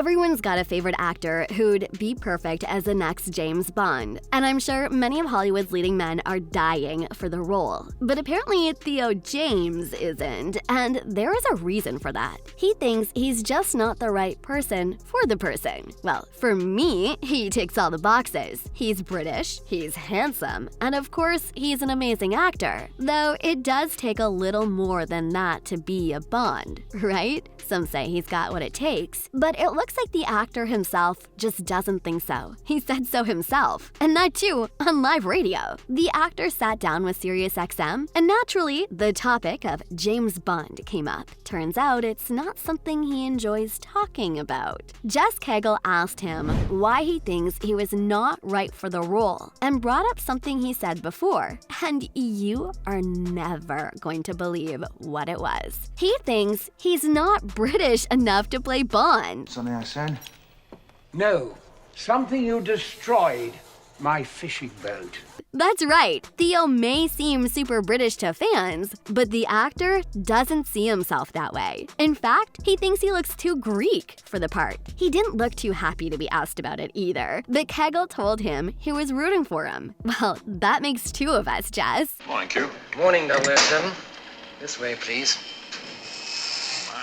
Everyone's got a favorite actor who'd be perfect as the next James Bond, and I'm sure many of Hollywood's leading men are dying for the role. But apparently Theo James isn't, and there is a reason for that. He thinks he's just not the right person for the person. Well, for me, he ticks all the boxes. He's British, he's handsome, and of course, he's an amazing actor. Though it does take a little more than that to be a Bond, right? Some say he's got what it takes, but it looks like the actor himself just doesn't think so. He said so himself, and that too on live radio. The actor sat down with SiriusXM, and naturally, the topic of James Bond came up. Turns out it's not something he enjoys talking about. Jess Cagle asked him why he thinks he was not right for the role, and brought up something he said before, and you are never going to believe what it was. He thinks he's not British enough to play Bond. Something I said? No, something you destroyed. My fishing boat. That's right, Theo may seem super British to fans, but the actor doesn't see himself that way. In fact, he thinks he looks too Greek for the part. He didn't look too happy to be asked about it either, but Cagle told him he was rooting for him. Well, that makes two of us, Jess. Morning, Q. Morning, 007. This way, please.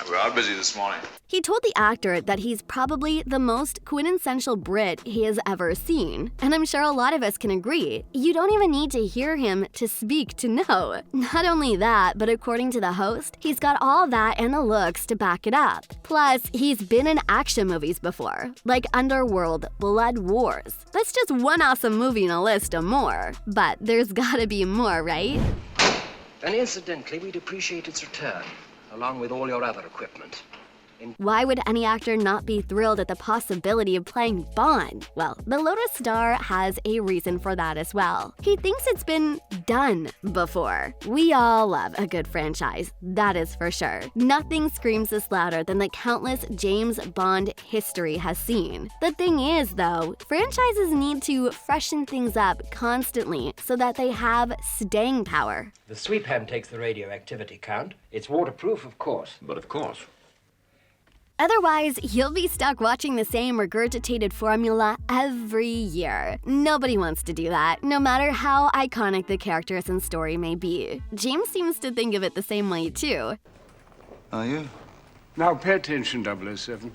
We're out busy this morning. He told the actor that he's probably the most quintessential Brit he has ever seen. And I'm sure a lot of us can agree. You don't even need to hear him to speak to know. Not only that, but according to the host, he's got all that and the looks to back it up. Plus, he's been in action movies before, like Underworld, Blood Wars. That's just one awesome movie in a list of more. But there's gotta be more, right? And incidentally, we'd appreciate its return, along with all your other equipment. Why would any actor not be thrilled at the possibility of playing Bond? Well, the Lotus star has a reason for that as well. He thinks it's been done before. We all love a good franchise, that is for sure. Nothing screams this louder than the countless James Bond history has seen. The thing is, though, franchises need to freshen things up constantly so that they have staying power. The sweep ham takes the radioactivity count. It's waterproof, of course. But of course. Otherwise, you'll be stuck watching the same regurgitated formula every year. Nobody wants to do that, no matter how iconic the characters and story may be. James seems to think of it the same way, too. Are you? Now pay attention, 007.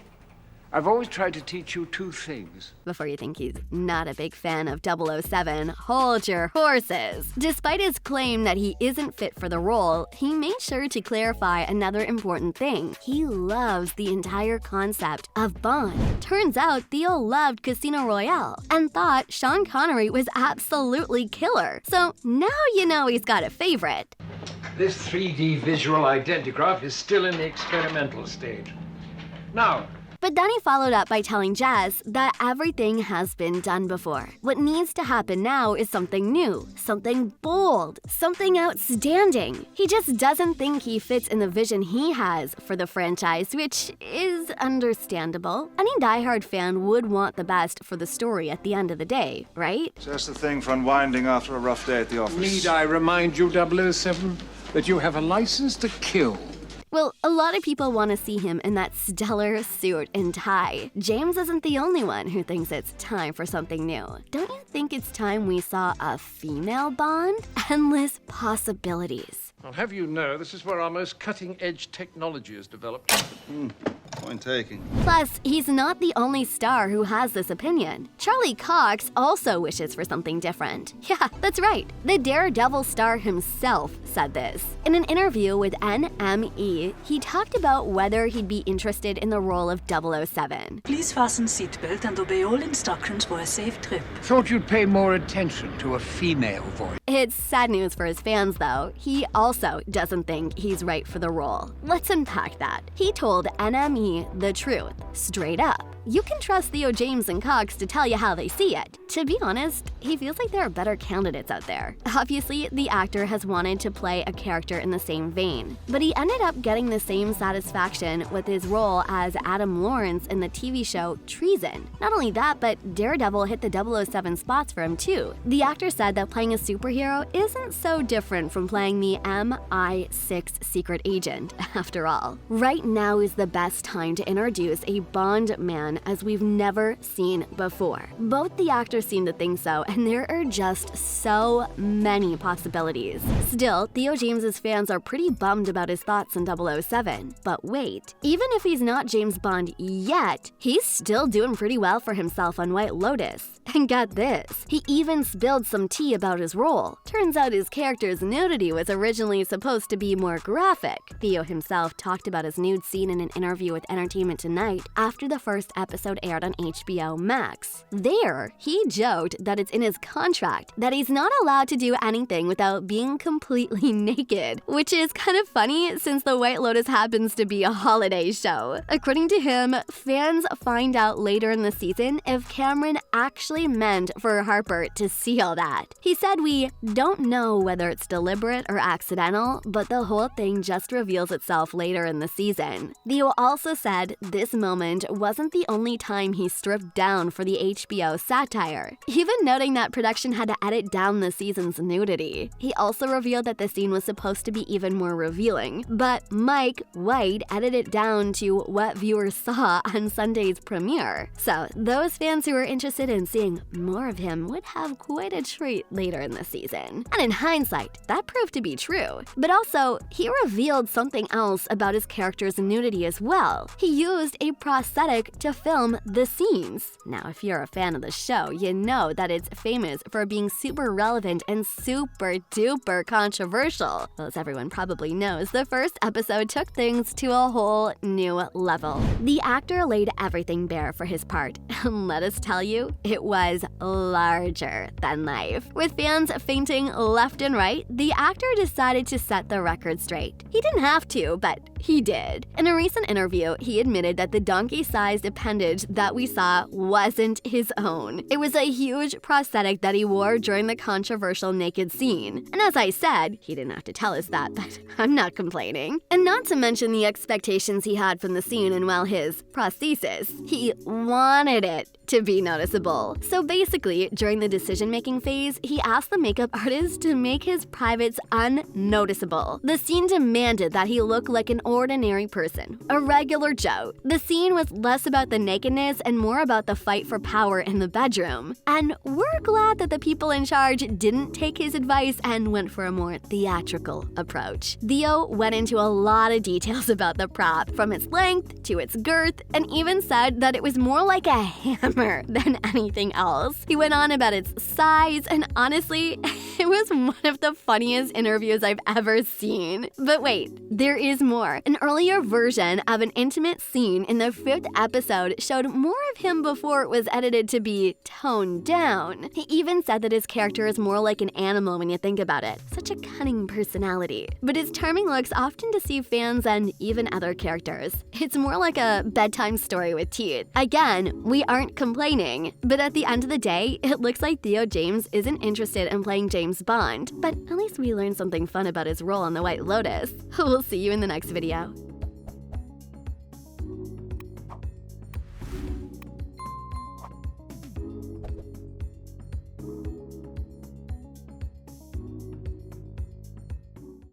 I've always tried to teach you two things. Before you think he's not a big fan of 007, hold your horses. Despite his claim that he isn't fit for the role, he made sure to clarify another important thing. He loves the entire concept of Bond. Turns out Theo loved Casino Royale and thought Sean Connery was absolutely killer. So now you know he's got a favorite. This 3D visual identigraph is still in the experimental stage. Now, But then he followed up by telling Jess that everything has been done before. What needs to happen now is something new, something bold, something outstanding. He just doesn't think he fits in the vision he has for the franchise, which is understandable. Any diehard fan would want the best for the story at the end of the day, right? Just the thing for unwinding after a rough day at the office. need I remind you, 007, that you have a license to kill? Well, a lot of people want to see him in that stellar suit and tie. James isn't the only one who thinks it's time for something new. Don't you think it's time we saw a female Bond? Endless possibilities. I'll have you know, this is where our most cutting-edge technology is developed. Point taking. Plus, he's not the only star who has this opinion. Charlie Cox also wishes for something different. Yeah, that's right. The Daredevil star himself said this. In an interview with NME, he talked about whether he'd be interested in the role of 007. Please fasten seatbelt and obey all instructions for a safe trip. Thought you'd pay more attention to a female voice. It's sad news for his fans, though. He also doesn't think he's right for the role. Let's unpack that. He told NME the truth, straight up. You can trust Theo James and Cox to tell you how they see it. To be honest, he feels like there are better candidates out there. Obviously, the actor has wanted to play a character in the same vein, but he ended up getting the same satisfaction with his role as Adam Lawrence in the TV show Treason. Not only that, but Daredevil hit the 007 spots for him too. The actor said that playing a superhero isn't so different from playing the MI6 secret agent, after all. Right now is the best time to introduce a Bond man one as we've never seen before. Both the actors seem to think so, and there are just so many possibilities. Still, Theo James's fans are pretty bummed about his thoughts in 007. But wait, even if he's not James Bond yet, he's still doing pretty well for himself on White Lotus. And get this, he even spilled some tea about his role. Turns out his character's nudity was originally supposed to be more graphic. Theo himself talked about his nude scene in an interview with Entertainment Tonight after the first episode aired on HBO Max. There, he joked that it's in his contract that he's not allowed to do anything without being completely naked, which is kind of funny since The White Lotus happens to be a holiday show. According to him, fans find out later in the season if Cameron actually meant for Harper to seal that. He said, "We don't know whether it's deliberate or accidental, but the whole thing just reveals itself later in the season." Theo also said this moment wasn't the only time he stripped down for the HBO satire, even noting that production had to edit down the season's nudity. He also revealed that the scene was supposed to be even more revealing, but Mike White edited it down to what viewers saw on Sunday's premiere. So those fans who are interested in seeing more of him would have quite a treat later in the season. And in hindsight, that proved to be true. But also, he revealed something else about his character's nudity as well. He used a prosthetic to film the scenes. Now, if you're a fan of the show, you know that it's famous for being super relevant and super duper controversial. Well, as everyone probably knows, the first episode took things to a whole new level. The actor laid everything bare for his part, and let us tell you, it was larger than life. With fans fainting left and right, the actor decided to set the record straight. He didn't have to, but he did. In a recent interview, he admitted that the donkey-sized appendage that we saw wasn't his own. It was a huge prosthetic that he wore during the controversial naked scene. And as I said, he didn't have to tell us that, but I'm not complaining. And not to mention the expectations he had from the scene and, well, his prosthesis. He wanted it to be noticeable. So basically, during the decision-making phase, he asked the makeup artist to make his privates unnoticeable. The scene demanded that he look like an ordinary person, a regular Joe. The scene was less about the nakedness and more about the fight for power in the bedroom. And we're glad that the people in charge didn't take his advice and went for a more theatrical approach. Theo went into a lot of details about the prop, from its length to its girth, and even said that it was more like a hammer than anything else. He went on about its size, and honestly, it was one of the funniest interviews I've ever seen. But wait, there is more. An earlier version of an intimate scene in the 5th episode showed more of him before it was edited to be toned down. He even said that his character is more like an animal when you think about it. Such a cunning personality. But his charming looks often deceive fans and even other characters. It's more like a bedtime story with teeth. Again, we aren't complaining, but at the end of the day, it looks like Theo James isn't interested in playing James Bond. But at least we learned something fun about his role on The White Lotus. We'll see you in the next video.